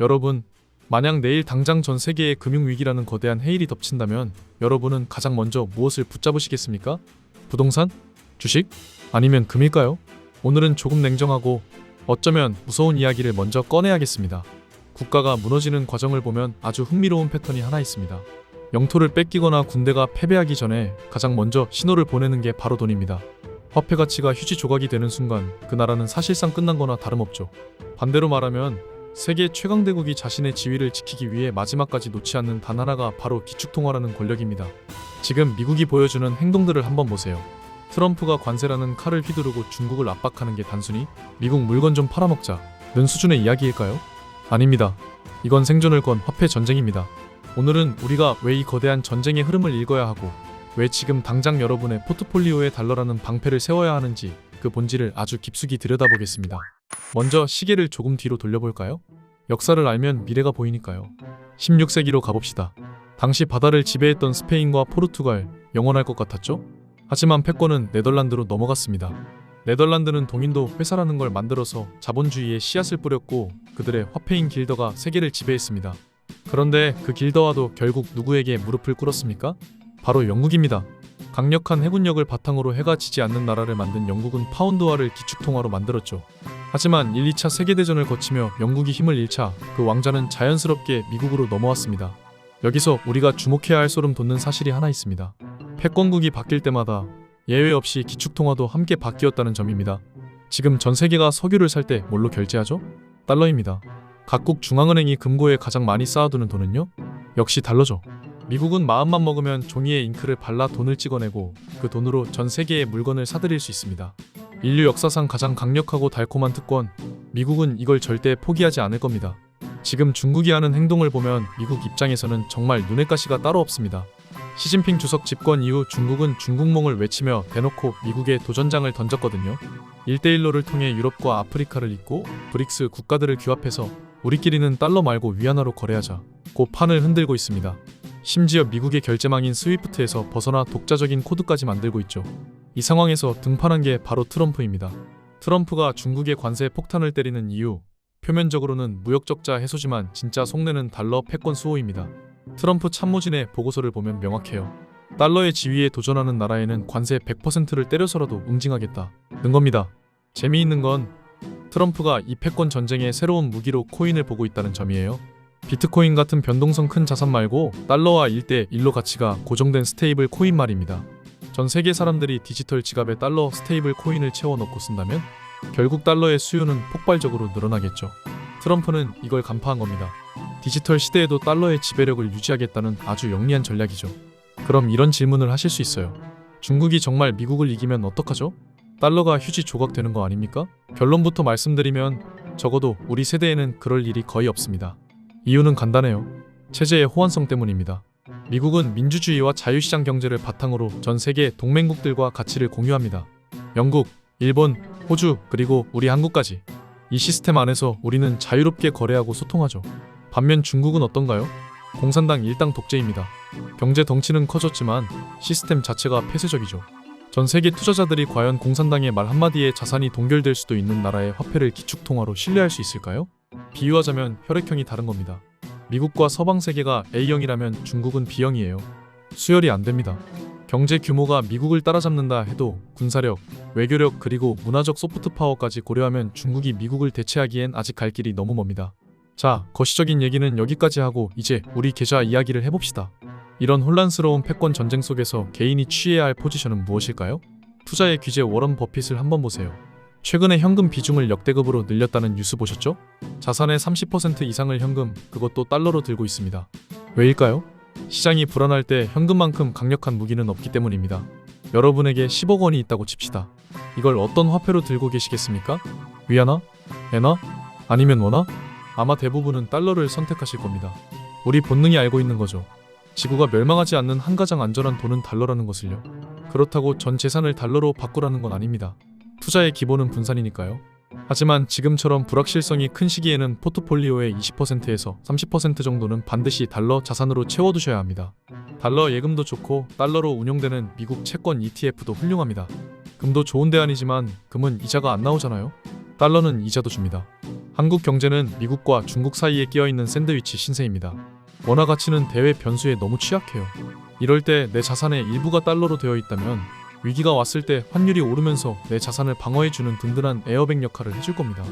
여러분, 만약 내일 당장 전 세계의 금융위기라는 거대한 해일이 덮친다면 여러분은 가장 먼저 무엇을 붙잡으시겠습니까? 부동산? 주식? 아니면 금일까요? 오늘은 조금 냉정하고 어쩌면 무서운 이야기를 먼저 꺼내야겠습니다. 국가가 무너지는 과정을 보면 아주 흥미로운 패턴이 하나 있습니다. 영토를 뺏기거나 군대가 패배하기 전에 가장 먼저 신호를 보내는 게 바로 돈입니다. 화폐 가치가 휴지 조각이 되는 순간 그 나라는 사실상 끝난 거나 다름없죠. 반대로 말하면 세계 최강대국이 자신의 지위를 지키기 위해 마지막까지 놓지 않는 단 하나가 바로 기축통화라는 권력입니다. 지금 미국이 보여주는 행동들을 한번 보세요. 트럼프가 관세라는 칼을 휘두르고 중국을 압박하는 게 단순히 미국 물건 좀 팔아먹자는 수준의 이야기일까요? 아닙니다. 이건 생존을 건 화폐 전쟁입니다. 오늘은 우리가 왜 이 거대한 전쟁의 흐름을 읽어야 하고 왜 지금 당장 여러분의 포트폴리오에 달러라는 방패를 세워야 하는지 그 본질을 아주 깊숙이 들여다보겠습니다. 먼저 시계를 조금 뒤로 돌려볼까요? 역사를 알면 미래가 보이니까요. 16세기로 가봅시다. 당시 바다를 지배했던 스페인과 포르투갈, 영원할 것 같았죠? 하지만 패권은 네덜란드로 넘어갔습니다. 네덜란드는 동인도 회사라는 걸 만들어서 자본주의의 씨앗을 뿌렸고 그들의 화폐인 길더가 세계를 지배했습니다. 그런데 그 길더와도 결국 누구에게 무릎을 꿇었습니까? 바로 영국입니다. 강력한 해군력을 바탕으로 해가 지지 않는 나라를 만든 영국은 파운드화를 기축통화로 만들었죠. 하지만 1, 2차 세계대전을 거치며 영국이 힘을 잃자 그 왕자는 자연스럽게 미국으로 넘어왔습니다. 여기서 우리가 주목해야 할 소름 돋는 사실이 하나 있습니다. 패권국이 바뀔 때마다 예외 없이 기축통화도 함께 바뀌었다는 점입니다. 지금 전 세계가 석유를 살 때 뭘로 결제하죠? 달러입니다. 각국 중앙은행이 금고에 가장 많이 쌓아두는 돈은요? 역시 달러죠. 미국은 마음만 먹으면 종이에 잉크를 발라 돈을 찍어내고 그 돈으로 전 세계의 물건을 사들일 수 있습니다. 인류 역사상 가장 강력하고 달콤한 특권, 미국은 이걸 절대 포기하지 않을 겁니다. 지금 중국이 하는 행동을 보면 미국 입장에서는 정말 눈의 가시가 따로 없습니다. 시진핑 주석 집권 이후 중국은 중국몽을 외치며 대놓고 미국에 도전장을 던졌거든요. 1대1로를 통해 유럽과 아프리카를 잇고 브릭스 국가들을 규합해서 우리끼리는 달러 말고 위안화로 거래하자 고 판을 흔들고 있습니다. 심지어 미국의 결제망인 스위프트에서 벗어나 독자적인 코드까지 만들고 있죠. 이 상황에서 등판한 게 바로 트럼프입니다. 트럼프가 중국의 관세 폭탄을 때리는 이유, 표면적으로는 무역적자 해소지만 진짜 속내는 달러 패권 수호입니다. 트럼프 참모진의 보고서를 보면 명확해요. 달러의 지위에 도전하는 나라에는 관세 100%를 때려서라도 응징하겠다는 겁니다. 재미있는 건 트럼프가 이 패권 전쟁의 새로운 무기로 코인을 보고 있다는 점이에요. 비트코인 같은 변동성 큰 자산 말고 달러와 1대1로 가치가 고정된 스테이블 코인 말입니다. 전 세계 사람들이 디지털 지갑에 달러 스테이블 코인을 채워넣고 쓴다면 결국 달러의 수요는 폭발적으로 늘어나겠죠. 트럼프는 이걸 간파한 겁니다. 디지털 시대에도 달러의 지배력을 유지하겠다는 아주 영리한 전략이죠. 그럼 이런 질문을 하실 수 있어요. 중국이 정말 미국을 이기면 어떡하죠? 달러가 휴지 조각 되는 거 아닙니까? 결론부터 말씀드리면 적어도 우리 세대에는 그럴 일이 거의 없습니다. 이유는 간단해요. 체제의 호환성 때문입니다. 미국은 민주주의와 자유시장 경제를 바탕으로 전 세계 동맹국들과 가치를 공유합니다. 영국, 일본, 호주, 그리고 우리 한국까지. 이 시스템 안에서 우리는 자유롭게 거래하고 소통하죠. 반면 중국은 어떤가요? 공산당 일당 독재입니다. 경제 덩치는 커졌지만 시스템 자체가 폐쇄적이죠. 전 세계 투자자들이 과연 공산당의 말 한마디에 자산이 동결될 수도 있는 나라의 화폐를 기축통화로 신뢰할 수 있을까요? 비유하자면 혈액형이 다른 겁니다. 미국과 서방 세계가 A형이라면 중국은 B형이에요. 수혈이 안 됩니다. 경제 규모가 미국을 따라잡는다 해도 군사력, 외교력 그리고 문화적 소프트파워까지 고려하면 중국이 미국을 대체하기엔 아직 갈 길이 너무 멉니다. 자, 거시적인 얘기는 여기까지 하고 이제 우리 계좌 이야기를 해봅시다. 이런 혼란스러운 패권 전쟁 속에서 개인이 취해야 할 포지션은 무엇일까요? 투자의 귀재 워런 버핏을 한번 보세요. 최근에 현금 비중을 역대급으로 늘렸다는 뉴스 보셨죠? 자산의 30% 이상을 현금, 그것도 달러로 들고 있습니다. 왜일까요? 시장이 불안할 때 현금만큼 강력한 무기는 없기 때문입니다. 여러분에게 10억 원이 있다고 칩시다. 이걸 어떤 화폐로 들고 계시겠습니까? 위안화? 엔화? 아니면 원화? 아마 대부분은 달러를 선택하실 겁니다. 우리 본능이 알고 있는 거죠. 지구가 멸망하지 않는 한 가장 안전한 돈은 달러라는 것을요. 그렇다고 전 재산을 달러로 바꾸라는 건 아닙니다. 투자의 기본은 분산이니까요. 하지만 지금처럼 불확실성이 큰 시기에는 포트폴리오의 20%에서 30% 정도는 반드시 달러 자산으로 채워두셔야 합니다. 달러 예금도 좋고 달러로 운용되는 미국 채권 ETF도 훌륭합니다. 금도 좋은 대안이지만 금은 이자가 안 나오잖아요. 달러는 이자도 줍니다. 한국 경제는 미국과 중국 사이에 끼어있는 샌드위치 신세입니다. 원화 가치는 대외 변수에 너무 취약해요. 이럴 때 내 자산의 일부가 달러로 되어 있다면 위기가 왔을 때 환율이 오르면서 내 자산을 방어해주는 든든한 에어백 역할을 해줄 겁니다.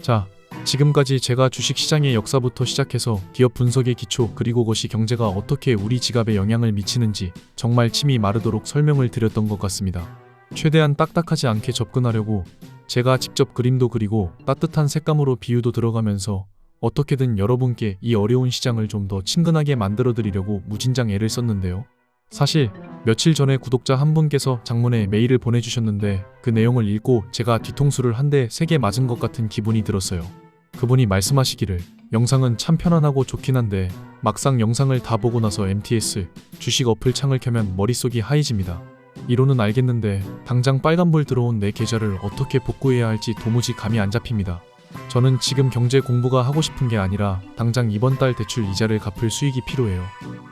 자, 지금까지 제가 주식시장의 역사부터 시작해서 기업 분석의 기초 그리고 그것이 경제가 어떻게 우리 지갑에 영향을 미치는지 정말 침이 마르도록 설명을 드렸던 것 같습니다. 최대한 딱딱하지 않게 접근하려고 제가 직접 그림도 그리고 따뜻한 색감으로 비유도 들어가면서 어떻게든 여러분께 이 어려운 시장을 좀 더 친근하게 만들어 드리려고 무진장 애를 썼는데요. 사실 며칠 전에 구독자 한 분께서 장문에 메일을 보내주셨는데 그 내용을 읽고 제가 뒤통수를 한 대 세게 맞은 것 같은 기분이 들었어요. 그분이 말씀하시기를 영상은 참 편안하고 좋긴 한데 막상 영상을 다 보고 나서 MTS 주식 어플 창을 켜면 머릿속이 하얘집니다. 이론은 알겠는데 당장 빨간불 들어온 내 계좌를 어떻게 복구해야 할지 도무지 감이 안 잡힙니다. 저는 지금 경제 공부가 하고 싶은 게 아니라 당장 이번 달 대출 이자를 갚을 수익이 필요해요.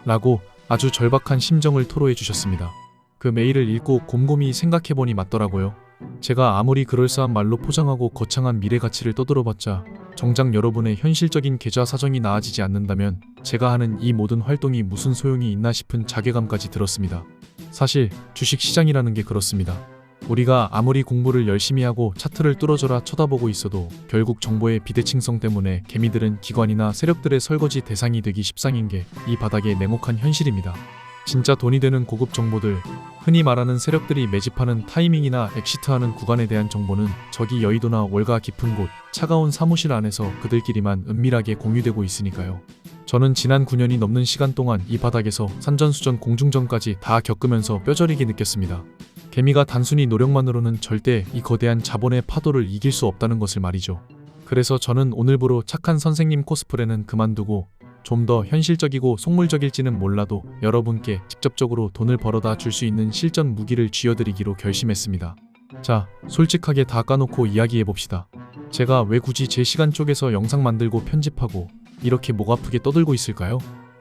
라고 아주 절박한 심정을 토로해 주셨습니다. 그 메일을 읽고 곰곰이 생각해보니 맞더라고요. 제가 아무리 그럴싸한 말로 포장하고 거창한 미래 가치를 떠들어봤자 정작 여러분의 현실적인 계좌 사정이 나아지지 않는다면 제가 하는 이 모든 활동이 무슨 소용이 있나 싶은 자괴감까지 들었습니다. 사실 주식시장이라는 게 그렇습니다. 우리가 아무리 공부를 열심히 하고 차트를 뚫어져라 쳐다보고 있어도 결국 정보의 비대칭성 때문에 개미들은 기관이나 세력들의 설거지 대상이 되기 십상인 게 이 바닥의 냉혹한 현실입니다. 진짜 돈이 되는 고급 정보들, 흔히 말하는 세력들이 매집하는 타이밍이나 엑시트하는 구간에 대한 정보는 저기 여의도나 월가 깊은 곳, 차가운 사무실 안에서 그들끼리만 은밀하게 공유되고 있으니까요. 저는 지난 9년이 넘는 시간 동안 이 바닥에서 산전수전 공중전까지 다 겪으면서 뼈저리게 느꼈습니다. 개미가 단순히 노력만으로는 절대 이 거대한 자본의 파도를 이길 수 없다는 것을 말이죠. 그래서 저는 오늘부로 착한 선생님 코스프레는 그만두고 좀 더 현실적이고 속물적일지는 몰라도 여러분께 직접적으로 돈을 벌어다 줄 수 있는 실전 무기를 쥐어드리기로 결심했습니다. 자, 솔직하게 다 까놓고 이야기해봅시다. 제가 왜 굳이 제 시간 쪼개서 영상 만들고 편집하고 이렇게 목 아프게 떠들고 있을까요?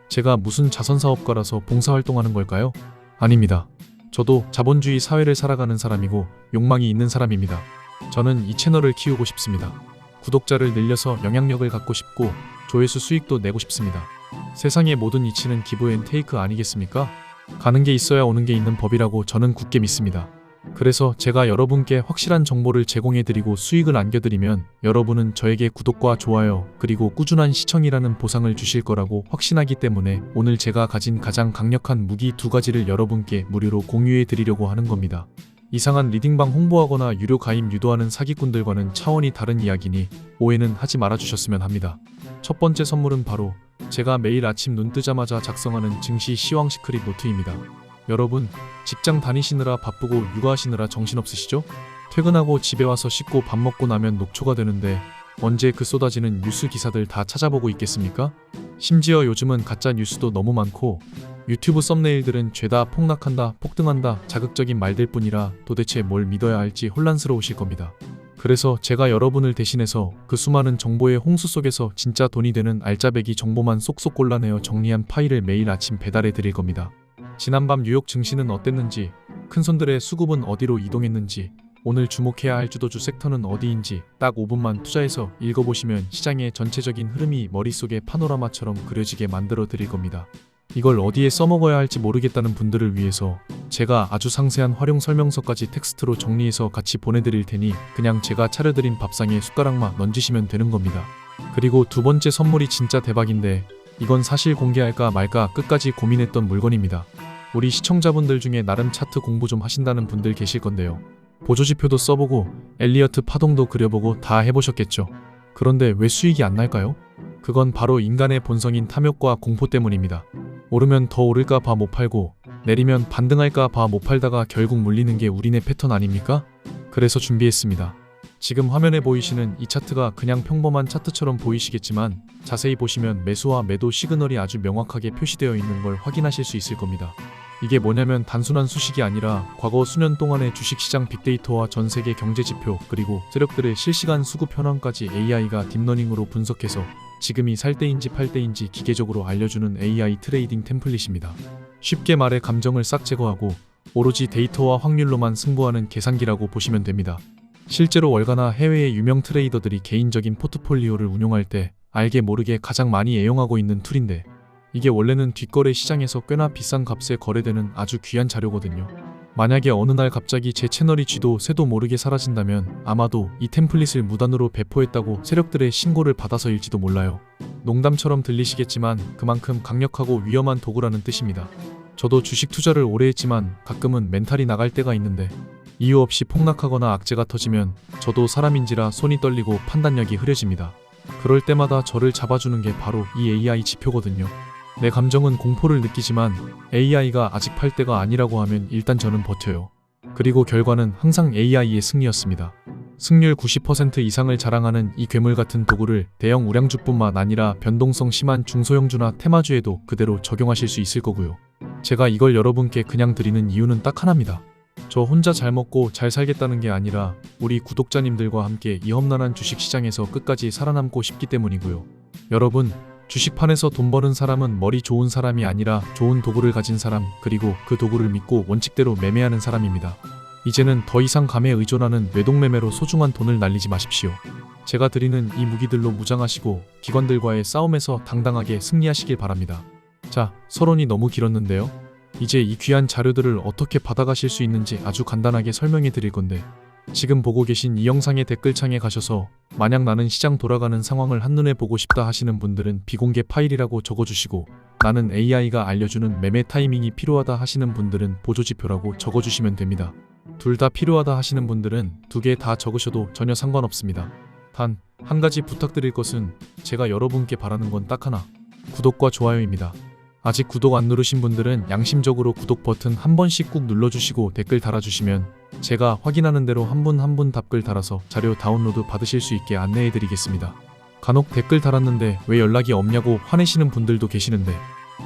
제가 무슨 자선사업가라서 봉사활동하는 걸까요? 아닙니다. 저도 자본주의 사회를 살아가는 사람이고 욕망이 있는 사람입니다. 저는 이 채널을 키우고 싶습니다. 구독자를 늘려서 영향력을 갖고 싶고 조회수 수익도 내고 싶습니다. 세상의 모든 이치는 기브 앤 테이크 아니겠습니까? 가는 게 있어야 오는 게 있는 법이라고 저는 굳게 믿습니다. 그래서 제가 여러분께 확실한 정보를 제공해드리고 수익을 안겨드리면 여러분은 저에게 구독과 좋아요 그리고 꾸준한 시청이라는 보상을 주실 거라고 확신하기 때문에 오늘 제가 가진 가장 강력한 무기 2가지를 여러분께 무료로 공유해드리려고 하는 겁니다. 이상한 리딩방 홍보하거나 유료 가입 유도하는 사기꾼들과는 차원이 다른 이야기니 오해는 하지 말아주셨으면 합니다. 첫 번째 선물은 바로 제가 매일 아침 눈 뜨자마자 작성하는 증시 시황 시크릿 노트입니다. 여러분, 직장 다니시느라 바쁘고 육아하시느라 정신없으시죠? 퇴근하고 집에 와서 씻고 밥 먹고 나면 녹초가 되는데 언제 그 쏟아지는 뉴스 기사들 다 찾아보고 있겠습니까? 심지어 요즘은 가짜 뉴스도 너무 많고 유튜브 썸네일들은 죄다 폭락한다, 폭등한다 자극적인 말들 뿐이라 도대체 뭘 믿어야 할지 혼란스러우실 겁니다. 그래서 제가 여러분을 대신해서 그 수많은 정보의 홍수 속에서 진짜 돈이 되는 알짜배기 정보만 쏙쏙 골라내어 정리한 파일을 매일 아침 배달해 드릴 겁니다. 지난밤 뉴욕 증시는 어땠는지, 큰손들의 수급은 어디로 이동했는지, 오늘 주목해야 할 주도주 섹터는 어디인지 딱 5분만 투자해서 읽어보시면 시장의 전체적인 흐름이 머릿속에 파노라마처럼 그려지게 만들어 드릴 겁니다. 이걸 어디에 써먹어야 할지 모르겠다는 분들을 위해서 제가 아주 상세한 활용 설명서까지 텍스트로 정리해서 같이 보내드릴 테니 그냥 제가 차려드린 밥상에 숟가락만 얹으시면 되는 겁니다. 그리고 두 번째 선물이 진짜 대박인데 이건 사실 공개할까 말까 끝까지 고민했던 물건입니다. 우리 시청자분들 중에 나름 차트 공부 좀 하신다는 분들 계실 건데요. 보조지표도 써보고 엘리어트 파동도 그려보고 다 해보셨겠죠. 그런데 왜 수익이 안 날까요? 그건 바로 인간의 본성인 탐욕과 공포 때문입니다. 오르면 더 오를까 봐 못 팔고 내리면 반등할까 봐 못 팔다가 결국 물리는 게 우리네 패턴 아닙니까? 그래서 준비했습니다. 지금 화면에 보이시는 이 차트가 그냥 평범한 차트처럼 보이시겠지만 자세히 보시면 매수와 매도 시그널이 아주 명확하게 표시되어 있는 걸 확인하실 수 있을 겁니다. 이게 뭐냐면 단순한 수식이 아니라 과거 수년 동안의 주식시장 빅데이터와 전 세계 경제지표 그리고 세력들의 실시간 수급 현황까지 AI가 딥러닝으로 분석해서 지금이 살 때인지 팔 때인지 기계적으로 알려주는 AI 트레이딩 템플릿입니다. 쉽게 말해 감정을 싹 제거하고 오로지 데이터와 확률로만 승부하는 계산기라고 보시면 됩니다. 실제로 월가나 해외의 유명 트레이더들이 개인적인 포트폴리오를 운용할 때 알게 모르게 가장 많이 애용하고 있는 툴인데, 이게 원래는 뒷거래 시장에서 꽤나 비싼 값에 거래되는 아주 귀한 자료거든요. 만약에 어느 날 갑자기 제 채널이 쥐도 새도 모르게 사라진다면 아마도 이 템플릿을 무단으로 배포했다고 세력들의 신고를 받아서일지도 몰라요. 농담처럼 들리시겠지만 그만큼 강력하고 위험한 도구라는 뜻입니다. 저도 주식 투자를 오래 했지만 가끔은 멘탈이 나갈 때가 있는데, 이유 없이 폭락하거나 악재가 터지면 저도 사람인지라 손이 떨리고 판단력이 흐려집니다. 그럴 때마다 저를 잡아주는 게 바로 이 AI 지표거든요. 내 감정은 공포를 느끼지만 AI가 아직 팔 때가 아니라고 하면 일단 저는 버텨요. 그리고 결과는 항상 AI의 승리였습니다. 승률 90% 이상을 자랑하는 이 괴물 같은 도구를 대형 우량주뿐만 아니라 변동성 심한 중소형주나 테마주에도 그대로 적용하실 수 있을 거고요. 제가 이걸 여러분께 그냥 드리는 이유는 딱 하나입니다. 저 혼자 잘 먹고 잘 살겠다는 게 아니라 우리 구독자님들과 함께 이 험난한 주식시장에서 끝까지 살아남고 싶기 때문이고요. 여러분, 주식판에서 돈 버는 사람은 머리 좋은 사람이 아니라 좋은 도구를 가진 사람, 그리고 그 도구를 믿고 원칙대로 매매하는 사람입니다. 이제는 더 이상 감에 의존하는 외동매매로 소중한 돈을 날리지 마십시오. 제가 드리는 이 무기들로 무장하시고 기관들과의 싸움에서 당당하게 승리하시길 바랍니다. 자, 서론이 너무 길었는데요. 이제 이 귀한 자료들을 어떻게 받아가실 수 있는지 아주 간단하게 설명해 드릴 건데, 지금 보고 계신 이 영상의 댓글창에 가셔서 만약 나는 시장 돌아가는 상황을 한눈에 보고 싶다 하시는 분들은 비공개 파일이라고 적어주시고, 나는 AI가 알려주는 매매 타이밍이 필요하다 하시는 분들은 보조지표라고 적어주시면 됩니다. 둘 다 필요하다 하시는 분들은 두 개 다 적으셔도 전혀 상관없습니다. 단 한 가지 부탁드릴 것은, 제가 여러분께 바라는 건 딱 하나, 구독과 좋아요입니다. 아직 구독 안 누르신 분들은 양심적으로 구독 버튼 한 번씩 꾹 눌러주시고 댓글 달아주시면 제가 확인하는 대로 한 분 한 분 답글 달아서 자료 다운로드 받으실 수 있게 안내해드리겠습니다. 간혹 댓글 달았는데 왜 연락이 없냐고 화내시는 분들도 계시는데,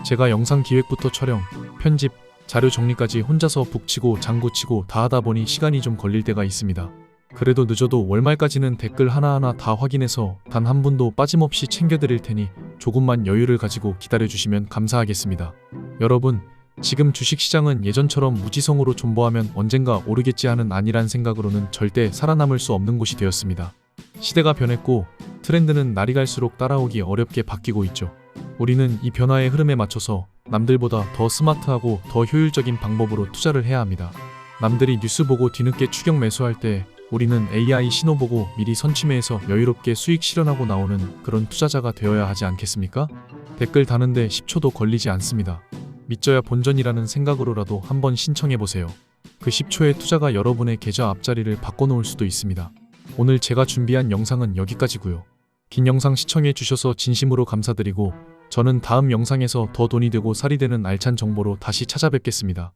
제가 영상 기획부터 촬영, 편집, 자료 정리까지 혼자서 북치고 장구치고 다 하다 보니 시간이 좀 걸릴 때가 있습니다. 그래도 늦어도 월말까지는 댓글 하나하나 다 확인해서 단 한 분도 빠짐없이 챙겨드릴 테니 조금만 여유를 가지고 기다려주시면 감사하겠습니다. 여러분, 지금 주식시장은 예전처럼 무지성으로 존버하면 언젠가 오르겠지 하는 안일한 생각으로는 절대 살아남을 수 없는 곳이 되었습니다. 시대가 변했고 트렌드는 날이 갈수록 따라오기 어렵게 바뀌고 있죠. 우리는 이 변화의 흐름에 맞춰서 남들보다 더 스마트하고 더 효율적인 방법으로 투자를 해야 합니다. 남들이 뉴스 보고 뒤늦게 추격 매수할 때 우리는 AI 신호 보고 미리 선취매해서 여유롭게 수익 실현하고 나오는 그런 투자자가 되어야 하지 않겠습니까? 댓글 다는데 10초도 걸리지 않습니다. 믿져야 본전이라는 생각으로라도 한번 신청해보세요. 그 10초의 투자가 여러분의 계좌 앞자리를 바꿔놓을 수도 있습니다. 오늘 제가 준비한 영상은 여기까지고요. 긴 영상 시청해주셔서 진심으로 감사드리고, 저는 다음 영상에서 더 돈이 되고 살이 되는 알찬 정보로 다시 찾아뵙겠습니다.